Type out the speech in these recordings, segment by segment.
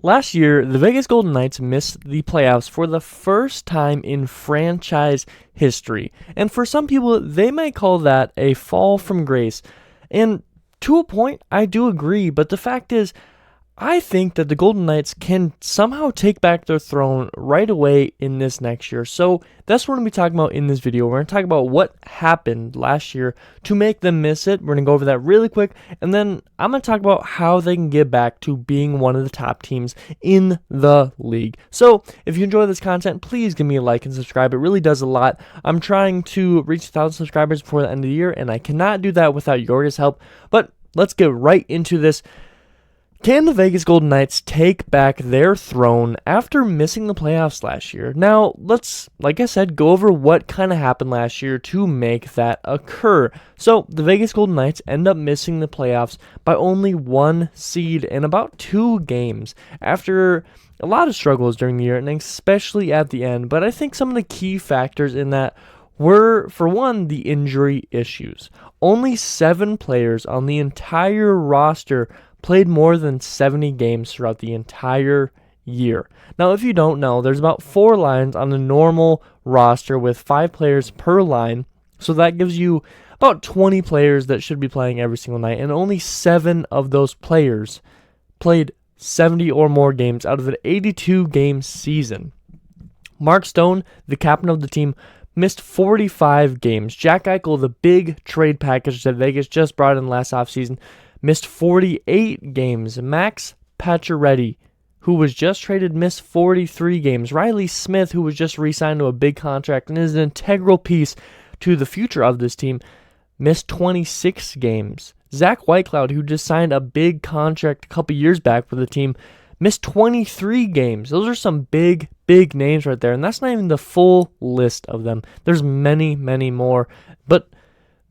Last year, the Vegas Golden Knights missed the playoffs for the first time in franchise history. And for some people, they might call that a fall from grace. And to a point, I do agree. But the fact is, I think that the Golden Knights can somehow take back their throne right away in this next year. So that's what we're going to be talking about in this video. We're going to talk about what happened last year to make them miss it. We're going to go over that really quick. And then I'm going to talk about how they can get back to being one of the top teams in the league. So if you enjoy this content, please give me a like and subscribe. It really does a lot. I'm trying to reach 1,000 subscribers before the end of the year, and I cannot do that without your guys' help. But let's get right into this. Can the Vegas Golden Knights take back their throne after missing the playoffs last year? Now, let's, like I said, go over what kind of happened last year to make that occur. So, the Vegas Golden Knights end up missing the playoffs by only 1 seed in about 2 games after a lot of struggles during the year, and especially at the end. But I think some of the key factors in that were, for one, the injury issues. Only 7 players on the entire roster played more than 70 games throughout the entire year. Now, if you don't know, there's about 4 lines on the normal roster with 5 players per line, so that gives you about 20 players that should be playing every single night, and only 7 of those players played 70 or more games out of an 82-game season. Mark Stone, the captain of the team, missed 45 games. Jack Eichel, the big trade package that Vegas just brought in last offseason, missed 48 games. Max Pacioretty, who was just traded, missed 43 games. Riley Smith, who was just re-signed to a big contract and is an integral piece to the future of this team, missed 26 games. Zach Whitecloud, who just signed a big contract a couple years back for the team, missed 23 games. Those are some big names right there, and that's not even the full list of them. There's many, many more, but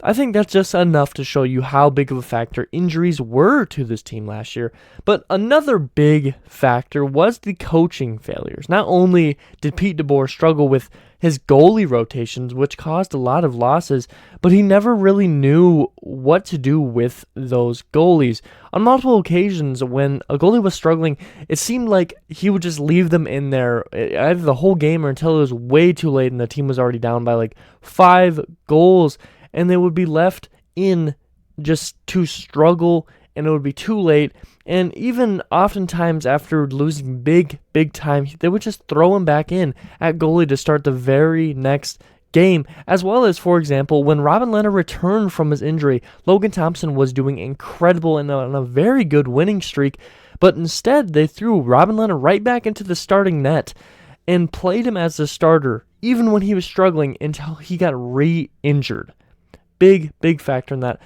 I think that's just enough to show you how big of a factor injuries were to this team last year. But another big factor was the coaching failures. Not only did Pete DeBoer struggle with his goalie rotations, which caused a lot of losses, but he never really knew what to do with those goalies. On multiple occasions, when a goalie was struggling, it seemed like he would just leave them in there either the whole game or until it was way too late and the team was already down by like 5 goals. And they would be left in just to struggle, and it would be too late. And even oftentimes after losing big time, they would just throw him back in at goalie to start the very next game. As well as, for example, when Robin Lehner returned from his injury, Logan Thompson was doing incredible and on a very good winning streak. But instead, they threw Robin Lehner right back into the starting net and played him as the starter, even when he was struggling, until he got re-injured. Big factor in that,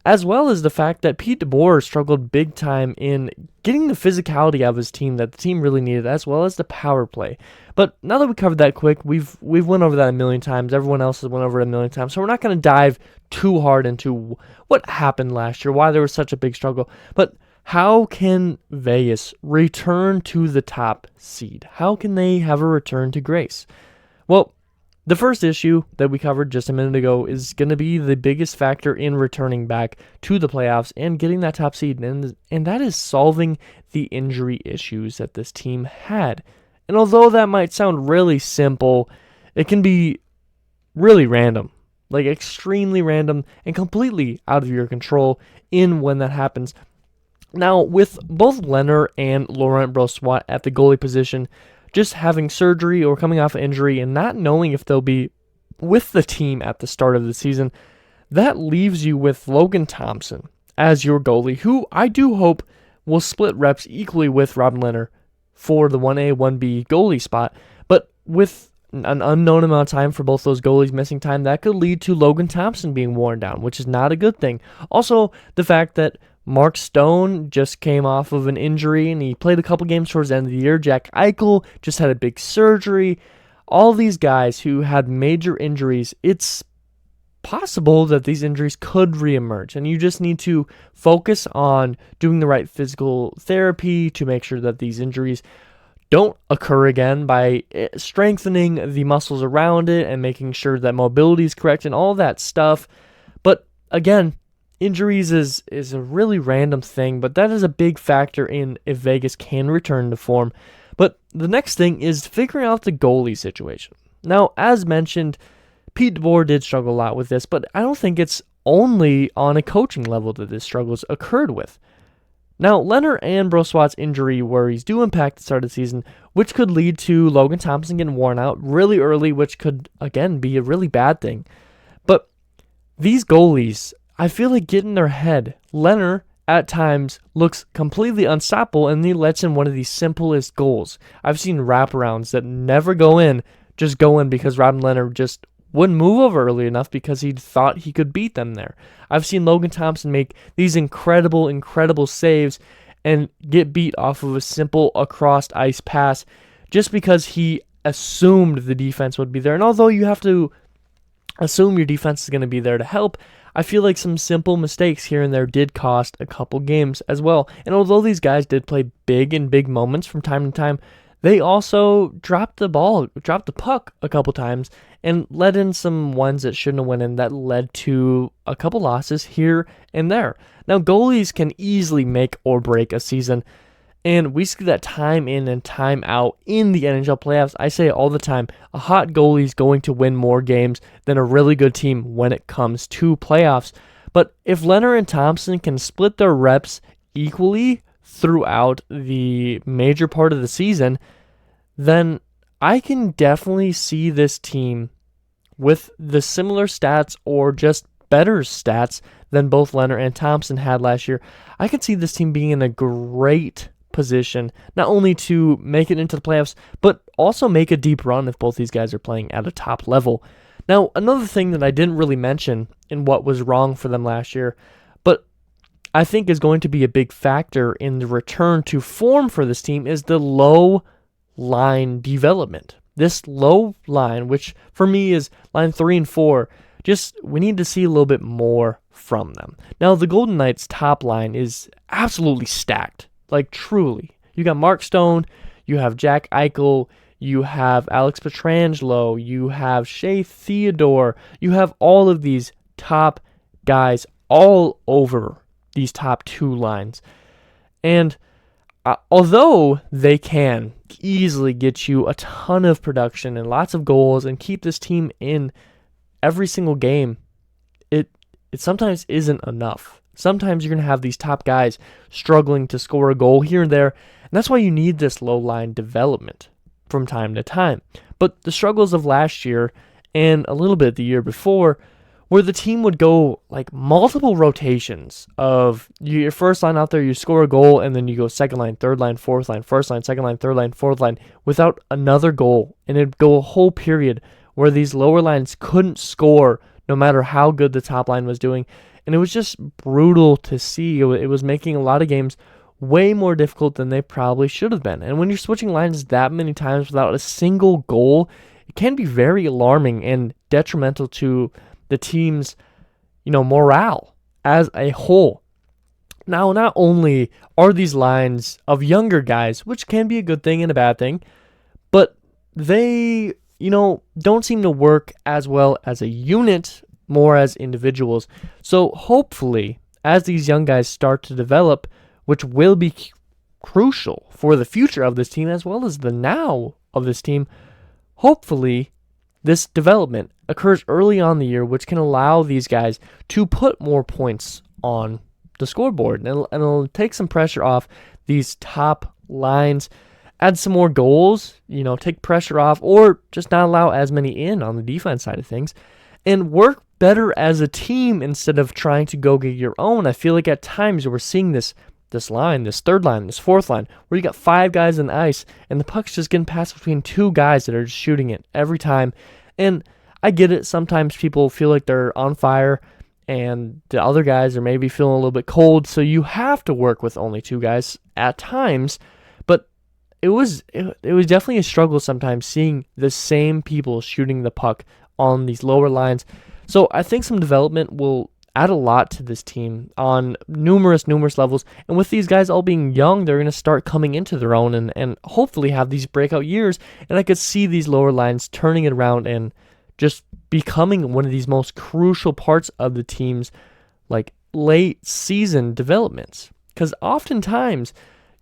as well as the fact that Pete DeBoer struggled big time in getting the physicality out of his team that the team really needed, as well as the power play. But now that we covered that quick, we've went over that a million times. Everyone else has went over it a million times, so we're not going to dive too hard into what happened last year, why there was such a big struggle. But how can Vegas return to the top seed? How can they have a return to grace? Well, the first issue that we covered just a minute ago is going to be the biggest factor in returning back to the playoffs and getting that top seed, and that is solving the injury issues that this team had. And although that might sound really simple, it can be really random, like extremely random and completely out of your control in when that happens. Now, with both Lehner and Laurent Brossoit at the goalie position, just having surgery or coming off an injury and not knowing if they'll be with the team at the start of the season, that leaves you with Logan Thompson as your goalie, who I do hope will split reps equally with Robin Lehner for the 1A, 1B goalie spot. But with an unknown amount of time for both those goalies missing time, that could lead to Logan Thompson being worn down, which is not a good thing. Also, the fact that Mark Stone just came off of an injury, and he played a couple games towards the end of the year. Jack Eichel just had a big surgery. All these guys who had major injuries, it's possible that these injuries could reemerge, and you just need to focus on doing the right physical therapy to make sure that these injuries don't occur again by strengthening the muscles around it and making sure that mobility is correct and all that stuff. But again, injuries is a really random thing, but that is a big factor in if Vegas can return to form. But the next thing is figuring out the goalie situation. Now, as mentioned, Pete DeBoer did struggle a lot with this, but I don't think it's only on a coaching level that this struggles occurred with. Now, Leonard and Brossoit's injury worries do impact the start of the season, which could lead to Logan Thompson getting worn out really early, which could, again, be a really bad thing. But these goalies, I feel like get in their head. Leonard, at times, looks completely unstoppable, and he lets in one of the simplest goals. I've seen wraparounds that never go in, just go in because Robin Leonard just wouldn't move over early enough because he thought he could beat them there. I've seen Logan Thompson make these incredible saves and get beat off of a simple across-ice pass just because he assumed the defense would be there. And although you have to assume your defense is going to be there to help, I feel like some simple mistakes here and there did cost a couple games as well. And although these guys did play big in big moments from time to time, they also dropped the puck a couple times, and let in some ones that shouldn't have went in that led to a couple losses here and there. Now, goalies can easily make or break a season, and we see that time in and time out in the NHL playoffs. I say it all the time, a hot goalie is going to win more games than a really good team when it comes to playoffs. But if Leonard and Thompson can split their reps equally throughout the major part of the season, then I can definitely see this team with the similar stats or just better stats than both Leonard and Thompson had last year. I could see this team being in a great position, not only to make it into the playoffs, but also make a deep run if both these guys are playing at a top level. Now, another thing that I didn't really mention in what was wrong for them last year, but I think is going to be a big factor in the return to form for this team, is the low line development. This low line, which for me is line 3 and 4, we need to see a little bit more from them. Now, the Golden Knights' top line is absolutely stacked, like truly. You got Mark Stone, you have Jack Eichel, you have Alex Pietrangelo, you have Shea Theodore, you have all of these top guys all over these top two lines. And although they can easily get you a ton of production and lots of goals and keep this team in every single game, it sometimes isn't enough. Sometimes you're going to have these top guys struggling to score a goal here and there, and that's why you need this low line development from time to time. But the struggles of last year and a little bit the year before, where the team would go like multiple rotations of your first line out there, you score a goal, and then you go second line, third line, fourth line, first line, second line, third line, fourth line, without another goal. And it'd go a whole period where these lower lines couldn't score no matter how good the top line was doing. And it was just brutal to see. It was making a lot of games way more difficult than they probably should have been. And when you're switching lines that many times without a single goal, it can be very alarming and detrimental to the team's, morale as a whole. Now, not only are these lines of younger guys, which can be a good thing and a bad thing, but they, don't seem to work as well as a unit, more as individuals. So hopefully, as these young guys start to develop, which will be crucial for the future of this team as well as the now of this team, hopefully this development occurs early on in the year, which can allow these guys to put more points on the scoreboard. And it'll take some pressure off these top lines, add some more goals, take pressure off, or just not allow as many in on the defense side of things, and work better as a team instead of trying to go get your own. I feel like at times we're seeing this line, this third line, this fourth line, where you got 5 guys on the ice, and the puck's just getting passed between 2 guys that are just shooting it every time. And I get it, sometimes people feel like they're on fire, and the other guys are maybe feeling a little bit cold, so you have to work with only 2 guys at times. But it was definitely a struggle sometimes seeing the same people shooting the puck on these lower lines. So I think some development will add a lot to this team on numerous levels. And with these guys all being young, they're going to start coming into their own and hopefully have these breakout years. And I could see these lower lines turning it around and just becoming one of these most crucial parts of the team's late season developments. Because oftentimes,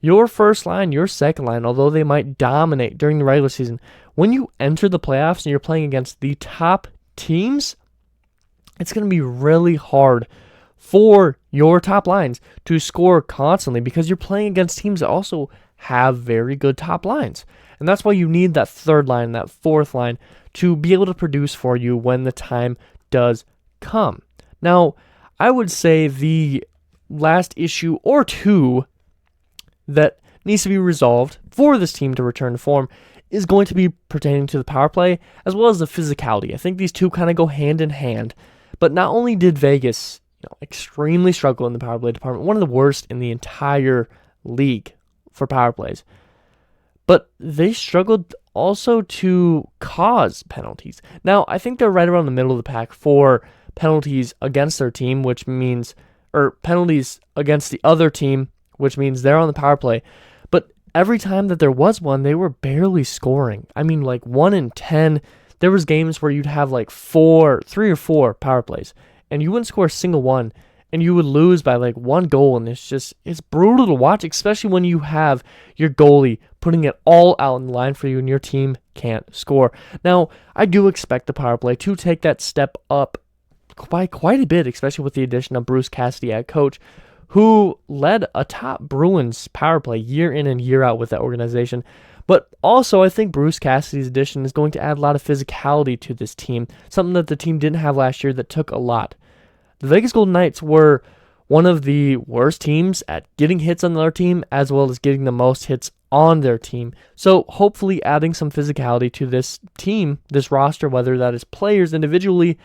your first line, your second line, although they might dominate during the regular season, when you enter the playoffs and you're playing against the top teams, it's going to be really hard for your top lines to score constantly because you're playing against teams that also have very good top lines. And that's why you need that third line, that fourth line to be able to produce for you when the time does come. Now, I would say the last issue or two that needs to be resolved for this team to return to form is going to be pertaining to the power play as well as the physicality. I think these two kind of go hand in hand. But not only did Vegas extremely struggle in the power play department, one of the worst in the entire league for power plays, but they struggled also to cause penalties. Now, I think they're right around the middle of the pack for penalties against their team, which means, or penalties against the other team, which means they're on the power play. But every time that there was one, they were barely scoring. I mean, like 1 in 10. There was games where you'd have like 3 or 4 power plays, and you wouldn't score a single one, and you would lose by like 1 goal, and it's brutal to watch, especially when you have your goalie putting it all out in the line for you and your team can't score. Now, I do expect the power play to take that step up by quite a bit, especially with the addition of Bruce Cassidy at coach, who led a top Bruins power play year in and year out with that organization. But also, I think Bruce Cassidy's addition is going to add a lot of physicality to this team, something that the team didn't have last year that took a lot. The Vegas Golden Knights were one of the worst teams at getting hits on their team, as well as getting the most hits on their team. So hopefully adding some physicality to this team, this roster, whether that is players individually,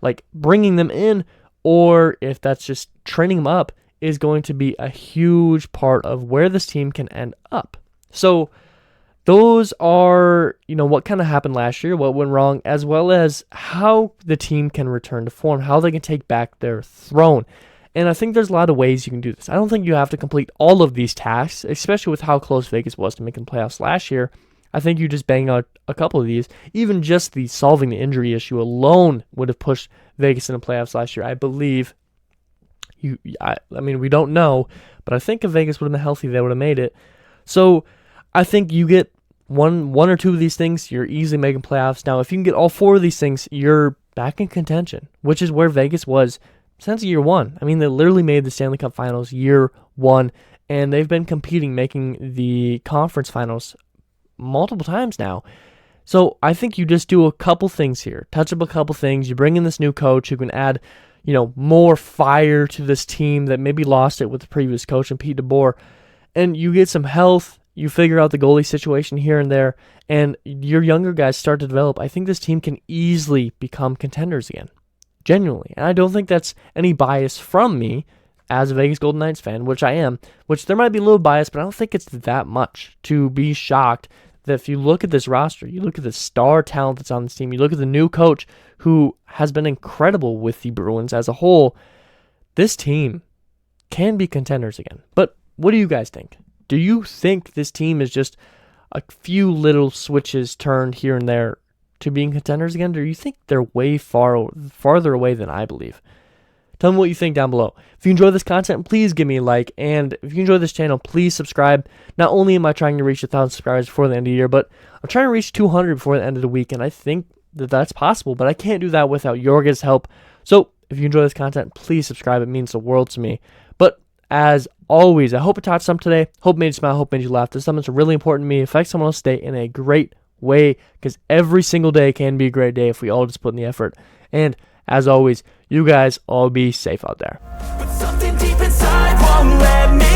like bringing them in, or if that's just training them up, is going to be a huge part of where this team can end up. So those are, what kind of happened last year, what went wrong, as well as how the team can return to form, how they can take back their throne. And I think there's a lot of ways you can do this. I don't think you have to complete all of these tasks, especially with how close Vegas was to making playoffs last year. I think you just bang out a couple of these. Even just the solving the injury issue alone would have pushed Vegas into playoffs last year. I believe. I mean, we don't know, but I think if Vegas would have been healthy, they would have made it. So I think you get one or two of these things, you're easily making playoffs. Now, if you can get all 4 of these things, you're back in contention, which is where Vegas was since year one. I mean, they literally made the Stanley Cup Finals year one, and they've been competing, making the conference finals multiple times now. So I think you just do a couple things here, touch up a couple things. You bring in this new coach who can add, more fire to this team that maybe lost it with the previous coach and Pete DeBoer, and you get some health. You figure out the goalie situation here and there, and your younger guys start to develop. I think this team can easily become contenders again, genuinely. And I don't think that's any bias from me as a Vegas Golden Knights fan, which I am, which there might be a little bias, but I don't think it's that much to be shocked that if you look at this roster, you look at the star talent that's on this team, you look at the new coach who has been incredible with the Bruins as a whole, this team can be contenders again. But what do you guys think? Do you think this team is just a few little switches turned here and there to being contenders again? Or do you think they're way farther away than I believe? Tell me what you think down below. If you enjoy this content, please give me a like. And if you enjoy this channel, please subscribe. Not only am I trying to reach 1,000 subscribers before the end of the year, but I'm trying to reach 200 before the end of the week. And I think that that's possible, but I can't do that without your guys' help. So if you enjoy this content, please subscribe. It means the world to me. But as always, I hope it taught some today. Hope it made you smile. Hope it made you laugh. This is something that's really important to me. Affect someone else's day in a great way, because every single day can be a great day if we all just put in the effort. And as always, you guys all be safe out there. But something deep inside won't let me